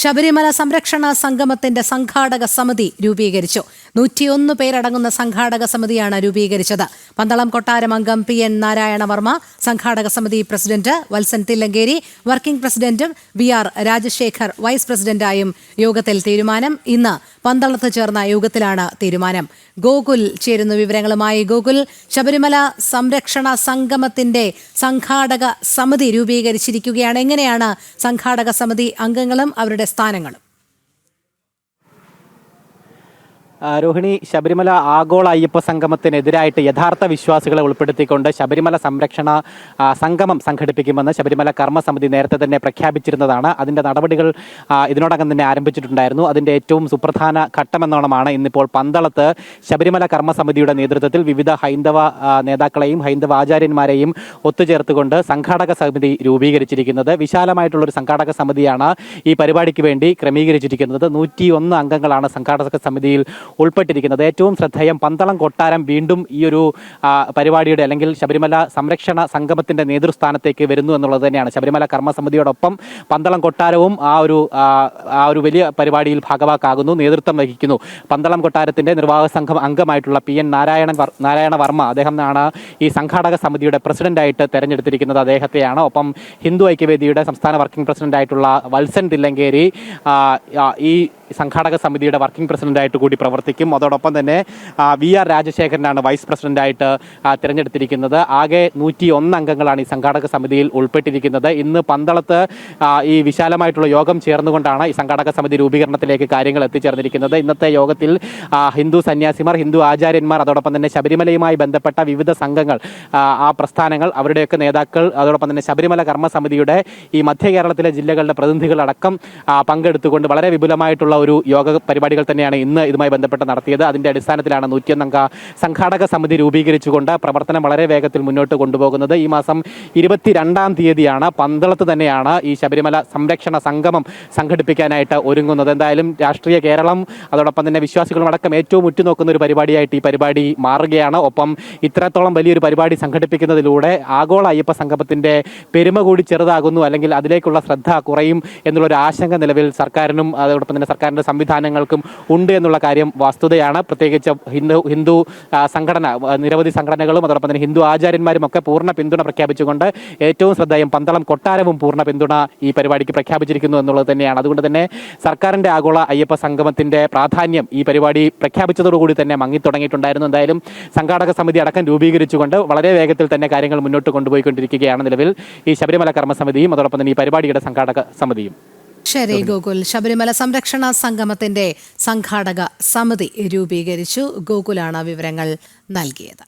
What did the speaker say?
ശബരിമല സംരക്ഷണ സംഗമത്തിന്റെ സംഘാടക സമിതി രൂപീകരിച്ചു. 101 പേരടങ്ങുന്ന സംഘാടക സമിതിയാണ് രൂപീകരിച്ചത്. പന്തളം കൊട്ടാരം അംഗം PN നാരായണവർമ്മ, സംഘാടക സമിതി president Valsan Thillankeri, working president VR Rajasekhar vice പ്രസിഡന്റായും യോഗത്തിൽ തീരുമാനം. ഇന്ന് പന്തളത്ത് ചേർന്ന യോഗത്തിലാണ് തീരുമാനം. ഗോകുൽ ചേരുന്ന വിവരങ്ങളുമായി. ഗോകുൽ, ശബരിമല സംരക്ഷണ സംഗമത്തിന്റെ സംഘാടക സമിതി രൂപീകരിച്ചിരിക്കുകയാണ്. എങ്ങനെയാണ് സംഘാടക സമിതി അംഗങ്ങളും അവരുടെ സ്ഥാനങ്ങളും? രോഹിണി, ശബരിമല ആഗോള അയ്യപ്പ സംഗമത്തിനെതിരായിട്ട് യഥാർത്ഥ വിശ്വാസികളെ ഉൾപ്പെടുത്തിക്കൊണ്ട് ശബരിമല സംരക്ഷണ സംഗമം സംഘടിപ്പിക്കുമെന്ന് ശബരിമല കർമ്മസമിതി നേരത്തെ തന്നെ പ്രഖ്യാപിച്ചിരുന്നതാണ്. അതിൻ്റെ നടപടികൾ ഇതിനോടകം തന്നെ ആരംഭിച്ചിട്ടുണ്ടായിരുന്നു. അതിൻ്റെ ഏറ്റവും സുപ്രധാന ഘട്ടമെന്നോണമാണ് ഇന്നിപ്പോൾ പന്തളത്ത് ശബരിമല കർമ്മസമിതിയുടെ നേതൃത്വത്തിൽ വിവിധ ഹൈന്ദവ നേതാക്കളെയും ഹൈന്ദവ ആചാര്യന്മാരെയും ഒത്തുചേർത്തുകൊണ്ട് സംഘാടക സമിതി രൂപീകരിച്ചിരിക്കുന്നത്. വിശാലമായിട്ടുള്ളൊരു സംഘാടക സമിതിയാണ് ഈ പരിപാടിക്ക് വേണ്ടി ക്രമീകരിച്ചിരിക്കുന്നത്. 101 അംഗങ്ങളാണ് സംഘാടക സമിതിയിൽ ഉൾപ്പെട്ടിരിക്കുന്നത്. ഏറ്റവും ശ്രദ്ധേയം, പന്തളം കൊട്ടാരം വീണ്ടും ഈ ഒരു പരിപാടിയുടെ അല്ലെങ്കിൽ ശബരിമല സംരക്ഷണ സംഗമത്തിന്റെ നേതൃസ്ഥാനത്തേക്ക് വരുന്നു എന്നുള്ളത് തന്നെയാണ്. ശബരിമല കർമ്മസമിതിയോടൊപ്പം പന്തളം കൊട്ടാരവും ആ ഒരു വലിയ പരിപാടിയിൽ ഭാഗവാക്കാകുന്നു, നേതൃത്വം വഹിക്കുന്നു. പന്തളം കൊട്ടാരത്തിന്റെ നിർവാഹക സംഘം അംഗമായിട്ടുള്ള PN നാരായണവർമ്മ, അദ്ദേഹമാണ് ഈ സംഘാടക സമിതിയുടെ പ്രസിഡന്റായിട്ട് തെരഞ്ഞെടുത്തിരിക്കുന്നത്. അദ്ദേഹത്തെയാണ്. ഒപ്പം ഹിന്ദു ഐക്യവേദിയുടെ സംസ്ഥാന വർക്കിംഗ് പ്രസിഡന്റായിട്ടുള്ള വത്സൻ തില്ലങ്കേരി ഈ സംഘാടക സമിതിയുടെ വർക്കിംഗ് പ്രസിഡന്റായിട്ട് കൂടി പ്രവർത്തിക്കും. അതോടൊപ്പം തന്നെ VR രാജശേഖരനാണ് വൈസ് പ്രസിഡന്റായിട്ട് തിരഞ്ഞെടുത്തിരിക്കുന്നത്. ആകെ 101 അംഗങ്ങളാണ് ഈ സംഘാടക സമിതിയിൽ ഉൾപ്പെട്ടിരിക്കുന്നത്. ഇന്ന് പന്തളത്ത് ഈ വിശാലമായിട്ടുള്ള യോഗം ചേർന്നുകൊണ്ടാണ് ഈ സംഘാടക സമിതി രൂപീകരണത്തിലേക്ക് കാര്യങ്ങൾ എത്തിച്ചേർന്നിരിക്കുന്നത്. ഇന്നത്തെ യോഗത്തിൽ ഹിന്ദു സന്യാസിമാർ, ഹിന്ദു ആചാര്യന്മാർ, അതോടൊപ്പം തന്നെ ശബരിമലയുമായി ബന്ധപ്പെട്ട വിവിധ സംഘങ്ങൾ, ആ പ്രസ്ഥാനങ്ങൾ, അവരുടെയൊക്കെ നേതാക്കൾ, അതോടൊപ്പം തന്നെ ശബരിമല കർമ്മസമിതിയുടെ ഈ മധ്യ കേരളത്തിലെ ജില്ലകളുടെ പ്രതിനിധികളടക്കം പങ്കെടുത്തുകൊണ്ട് വളരെ വിപുലമായിട്ടുള്ള ഒരു യോഗ പരിപാടികൾ തന്നെയാണ് ഇന്ന് ഇതുമായി ബന്ധപ്പെട്ട് നടത്തിയത്. അതിന്റെ അടിസ്ഥാനത്തിലാണ് 101 അംഗ സംഘാടക സമിതി രൂപീകരിച്ചുകൊണ്ട് പ്രവർത്തനം വളരെ വേഗത്തിൽ മുന്നോട്ട് കൊണ്ടുപോകുന്നത്. ഈ മാസം 22-ാം തീയതിയാണ് പന്തളത്ത് തന്നെയാണ് ഈ ശബരിമല സംരക്ഷണ സംഗമം സംഘടിപ്പിക്കാനായിട്ട് ഒരുങ്ങുന്നത്. എന്തായാലും രാഷ്ട്രീയ കേരളം, അതോടൊപ്പം തന്നെ വിശ്വാസികളും അടക്കം ഏറ്റവും ഉറ്റുനോക്കുന്ന ഒരു പരിപാടിയായിട്ട് ഈ പരിപാടി മാറുകയാണ്. ഒപ്പം ഇത്രത്തോളം വലിയൊരു പരിപാടി സംഘടിപ്പിക്കുന്നതിലൂടെ ആഗോള അയ്യപ്പ സംഗമത്തിന്റെ പെരുമ കൂടി ചെറുതാകുന്നു, അല്ലെങ്കിൽ അതിലേക്കുള്ള ശ്രദ്ധ കുറയും എന്നുള്ളൊരു ആശങ്ക നിലവിൽ സർക്കാരിനും അതോടൊപ്പം തന്നെ സർക്കാരിന്റെ സംവിധാനങ്ങൾക്കും ഉണ്ട് എന്നുള്ള കാര്യം വസ്തുതയാണ്. പ്രത്യേകിച്ച് ഹിന്ദു സംഘടന, നിരവധി സംഘടനകളും അതോടൊപ്പം തന്നെ ഹിന്ദു ആചാര്യന്മാരും ഒക്കെ പൂർണ്ണ പിന്തുണ പ്രഖ്യാപിച്ചുകൊണ്ട് ഏറ്റവും ശ്രദ്ധേയം പന്തളം കൊട്ടാരവും പൂർണ്ണ പിന്തുണ ഈ പരിപാടിക്ക് പ്രഖ്യാപിച്ചിരിക്കുന്നു എന്നുള്ളത് തന്നെയാണ്. അതുകൊണ്ട് തന്നെ സർക്കാരിന്റെ ആഗോള അയ്യപ്പ സംഗമത്തിന്റെ പ്രാധാന്യം ഈ പരിപാടി പ്രഖ്യാപിച്ചതോടുകൂടി തന്നെ മങ്ങിത്തുടങ്ങിയിട്ടുണ്ടായിരുന്നു. എന്തായാലും സംഘാടക സമിതി അടക്കം രൂപീകരിച്ചുകൊണ്ട് വളരെ വേഗത്തിൽ തന്നെ കാര്യങ്ങൾ മുന്നോട്ട് കൊണ്ടുപോയിക്കൊണ്ടിരിക്കുകയാണ് നിലവിൽ ഈ ശബരിമല കർമ്മസമിതിയും അതോടൊപ്പം തന്നെ ഈ പരിപാടിയുടെ സംഘാടക സമിതിയും. ശരി ഗോകുൽ, ശബരിമല സംരക്ഷണ സംഗമത്തിന്റെ സംഘാടക സമിതി രൂപീകരിച്ചു. ഗോകുലാണ് വിവരങ്ങൾ നൽകിയത്.